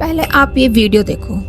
पहले आप ये वीडियो देखो।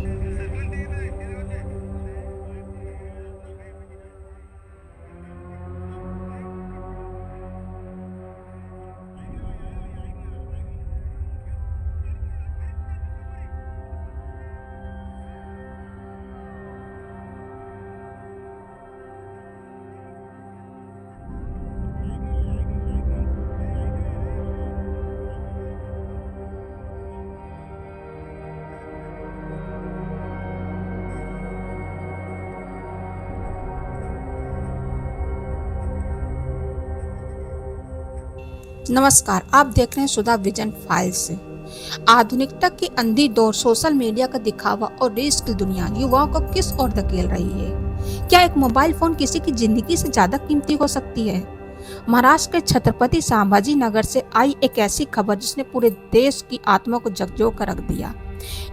नमस्कार, आप देख रहे हैं सुधा विजन फाइल्स से। आधुनिकता की अंधी दौर, सोशल मीडिया का दिखावा और रील्स की दुनिया युवाओं को किस ओर धकेल रही है? क्या एक मोबाइल फोन किसी की जिंदगी से ज्यादा कीमती हो सकती है? महाराष्ट्र के छत्रपति संभाजी नगर से आई एक ऐसी खबर जिसने पूरे देश की आत्मा को झकझोर कर रख दिया।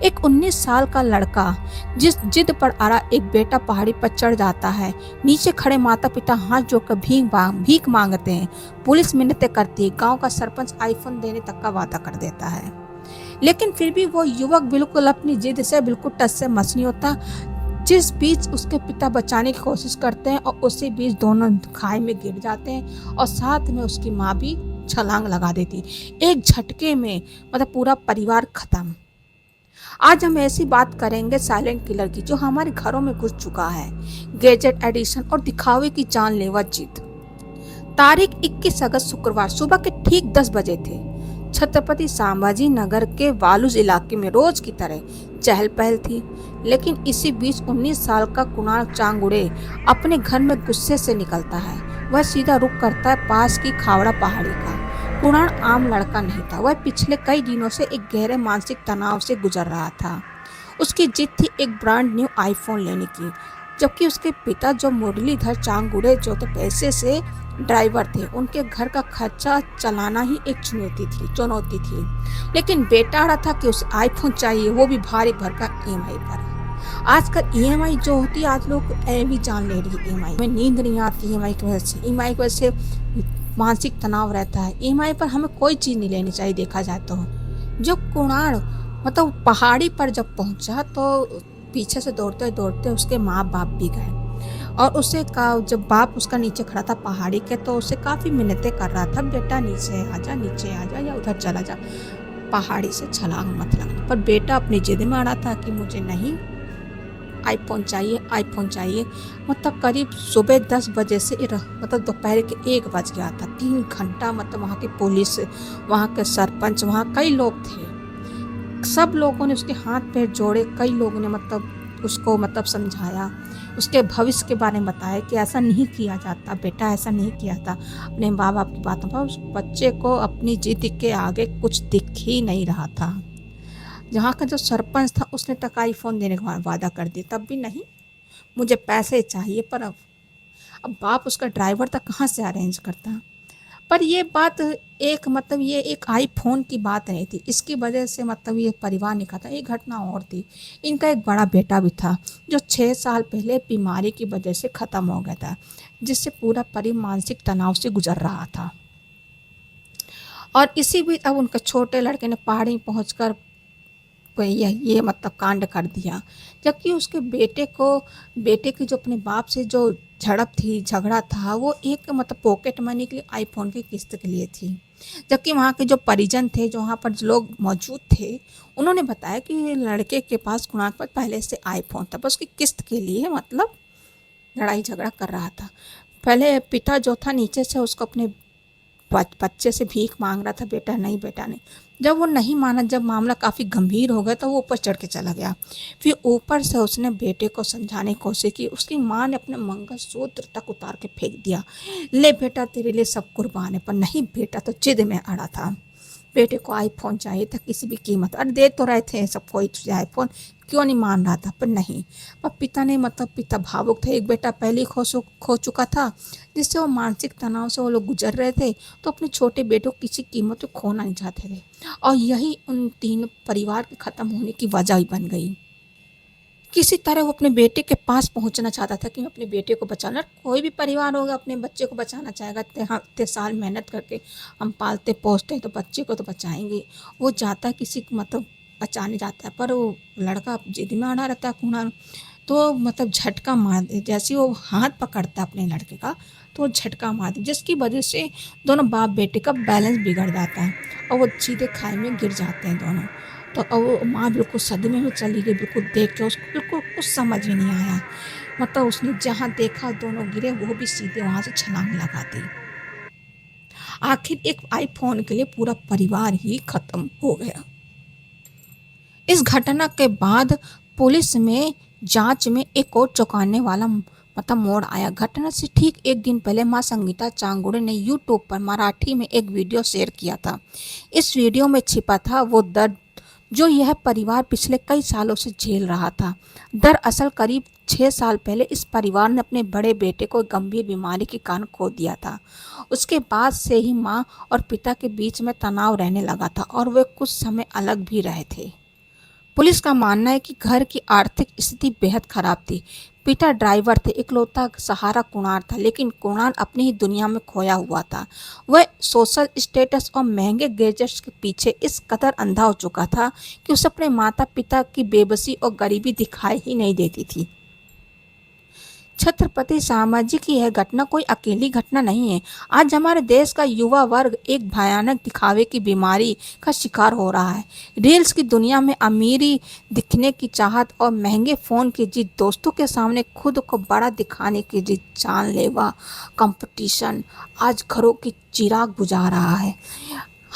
एक 19 साल का लड़का जिस जिद पर अड़ा एक बेटा पहाड़ी पर चढ़ जाता है। नीचे खड़े माता पिता हाथ जोड़कर भीख मांगते हैं। पुलिस मिन्नतें करती है। गांव का सरपंच आईफोन देने तक का वादा कर देता है, लेकिन फिर भी वो युवक बिल्कुल अपनी जिद से बिल्कुल टस से मस नहीं होता। जिस बीच उसके पिता बचाने की कोशिश करते हैं और उसी बीच दोनों खाई में गिर जाते हैं और साथ में उसकी माँ भी छलांग लगा देती। एक झटके में पूरा परिवार खत्म। आज हम ऐसी बात करेंगे साइलेंट किलर की, जो हमारे घरों में घुस चुका है। गैजेट एडिशन और दिखावे की जानलेवा जिद। तारीख 21 अगस्त शुक्रवार सुबह के ठीक 10 बजे थे। छत्रपति संभाजी नगर के वालूज इलाके में रोज की तरह चहल पहल थी, लेकिन इसी बीच 19 साल का कुणाल चांगुड़े अपने घर में गुस्से से निकलता है। वह सीधा रुख करता है पास की खावड़ा पहाड़ी का। कुणाल आम लड़का नहीं था। वह पिछले कई दिनों से एक गहरे मानसिक तनाव से गुजर रहा था। उसकी जिद थी एक ब्रांड न्यू आईफोन लेने की, जबकि उसके पिता जो मुरलीधर चांगुड़े जो तो पैसे से ड्राइवर थे, उनके घर का खर्चा चलाना ही एक चुनौती थी। लेकिन बेटा अड़ा था कि उसे आईफोन चाहिए, वो भी भारी भरकम ईएमआई पर। आजकल ईएमआई जो होती है, आज लोग भी जान ले रही है। ईएमआई में नींद नहीं आती ईएमआई की वजह से। ईएमआई की वजह से मानसिक तनाव रहता है। ईएमआई पर हमें कोई चीज़ नहीं लेनी चाहिए देखा जाए तो। जो कुणाल पहाड़ी पर जब पहुंचा तो पीछे से दौड़ते दौड़ते उसके माँ बाप भी गए और उसे जब बाप उसका नीचे खड़ा था पहाड़ी के, तो उसे काफ़ी मिन्नतें कर रहा था, बेटा नीचे आ जा या उधर चला जा, पहाड़ी से छलांग मत लगना। पर बेटा अपनी जिद में अड़ा था कि मुझे नहीं, आईफोन चाहिए। करीब सुबह 10 बजे से दोपहर के 1 बज गया था। 3 घंटा वहाँ की पुलिस, वहाँ के सरपंच, वहाँ कई लोग थे। सब लोगों ने उसके हाथ पैर जोड़े। कई लोगों ने उसको समझाया, उसके भविष्य के बारे में बताया कि ऐसा नहीं किया जाता बेटा, ऐसा नहीं किया था। अपने माँ बाप की बातों पर उस बच्चे को अपनी जिद के आगे कुछ दिख ही नहीं रहा था। जहाँ का जो सरपंच था उसने तक आईफोन देने का वादा कर दिया, तब भी नहीं, मुझे पैसे चाहिए। पर अब बाप उसका ड्राइवर था, कहाँ से अरेंज करता। पर ये बात ये एक आईफोन की बात नहीं थी। इसकी वजह से ये परिवार निकला था। एक घटना और थी। इनका एक बड़ा बेटा भी था जो 6 साल पहले बीमारी की वजह से ख़त्म हो गया था, जिससे पूरा परिवार मानसिक तनाव से गुजर रहा था। और इसी बीच अब उनके छोटे लड़के ने पहाड़ी पहुंचकर ये कांड कर दिया, जबकि उसके बेटे की जो अपने बाप से जो झगड़ा था, वो एक पॉकेट मनी के लिए, आईफोन की किस्त के लिए थी। जबकि वहाँ के जो परिजन थे, जो वहाँ पर जो लोग मौजूद थे, उन्होंने बताया कि लड़के के पास कुणाल पर पहले से आईफोन था, बस उसकी किस्त के लिए लड़ाई झगड़ा कर रहा था। पहले पिता जो था नीचे से उसको अपने बच्चे से भीख मांग रहा था, बेटा नहीं। जब वो नहीं माना, जब मामला काफ़ी गंभीर हो गया, तो वो ऊपर चढ़ के चला गया। फिर ऊपर से उसने बेटे को समझाने की कोशिश की। उसकी माँ ने अपने मंगलसूत्र तक उतार के फेंक दिया। ले बेटा, तेरे लिए सब कुर्बान है। पर नहीं, बेटा तो जिद में अड़ा था। बेटे को आईफोन चाहिए था किसी भी कीमत। अरे दे तो रहे थे सबको तुझे आईफोन, क्यों नहीं मान रहा था? पर नहीं। पर पिता ने पिता भावुक थे। एक बेटा पहले खो चुका था, जिससे वो मानसिक तनाव से वो लोग गुजर रहे थे, तो अपने छोटे बेटों को किसी कीमत पे खोना नहीं चाहते थे। और यही उन 3 परिवार के ख़त्म होने की वजह ही बन गई। किसी तरह वो अपने बेटे के पास पहुंचना चाहता था कि मैं अपने बेटे को बचाना। कोई भी परिवार होगा अपने बच्चे को बचाना चाहेगा। इतने साल मेहनत करके हम पालते पोसते हैं, तो बच्चे को तो बचाएंगे। वो चाहता किसी बचाने जाता है, पर वो लड़का जिद में अड़ा रहता है कुणाल। तो मतलब झटका मार दे, जैसे ही वो हाथ पकड़ता है अपने लड़के का, तो वो झटका मार दे, जिसकी वजह से दोनों बाप बेटे का बैलेंस बिगड़ जाता है और वो सीधे खाई में गिर जाते हैं दोनों। तो अब वो माँ बिल्कुल सदमे में चली गई, बिल्कुल देख के उसको बिल्कुल कुछ समझ में नहीं आया। मतलब उसने जहाँ देखा दोनों गिरे, वो भी सीधे वहाँ से छलांग लगा दी। आखिर एक आईफोन के लिए पूरा परिवार ही खत्म हो गया। इस घटना के बाद पुलिस में जांच में एक और चौंकाने वाला मतलब मोड़ आया। घटना से ठीक एक दिन पहले मां संगीता चांगुड़े ने यूट्यूब पर मराठी में एक वीडियो शेयर किया था। इस वीडियो में छिपा था वो दर्द जो यह परिवार पिछले कई सालों से झेल रहा था। दरअसल करीब 6 साल पहले इस परिवार ने अपने बड़े बेटे को गंभीर बीमारी के कारण खो दिया था। उसके बाद से ही माँ और पिता के बीच में तनाव रहने लगा था और वे कुछ समय अलग भी रहे थे। पुलिस का मानना है कि घर की आर्थिक स्थिति बेहद खराब थी। पिता ड्राइवर थे, इकलौता सहारा कुणाल था, लेकिन कुणाल अपनी ही दुनिया में खोया हुआ था। वह सोशल स्टेटस और महंगे गैजेट्स के पीछे इस कदर अंधा हो चुका था कि उसे अपने माता पिता की बेबसी और गरीबी दिखाई ही नहीं देती थी। छत्रपति सामाजी की यह घटना कोई अकेली घटना नहीं है। आज हमारे देश का युवा वर्ग एक भयानक दिखावे की बीमारी का शिकार हो रहा है। रील्स की दुनिया में अमीरी दिखने की चाहत और महंगे फ़ोन की जिद, दोस्तों के सामने खुद को बड़ा दिखाने की जिद, जानलेवा कंपटीशन आज घरों की चिराग बुझा रहा है।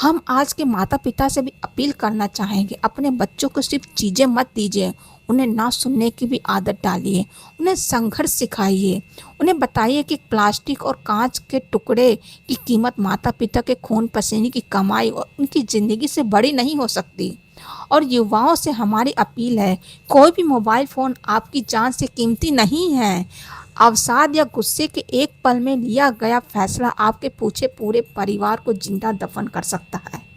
हम आज के माता पिता से भी अपील करना चाहेंगे, अपने बच्चों को सिर्फ चीज़ें मत दीजिए, उन्हें ना सुनने की भी आदत डालिए, उन्हें संघर्ष सिखाइए, उन्हें बताइए कि प्लास्टिक और कांच के टुकड़े की कीमत माता पिता के खून पसीने की कमाई और उनकी ज़िंदगी से बड़ी नहीं हो सकती। और युवाओं से हमारी अपील है, कोई भी मोबाइल फ़ोन आपकी जान से कीमती नहीं है। अवसाद या गुस्से के एक पल में लिया गया फैसला आपके पूछे पूरे परिवार को जिंदा दफन कर सकता है।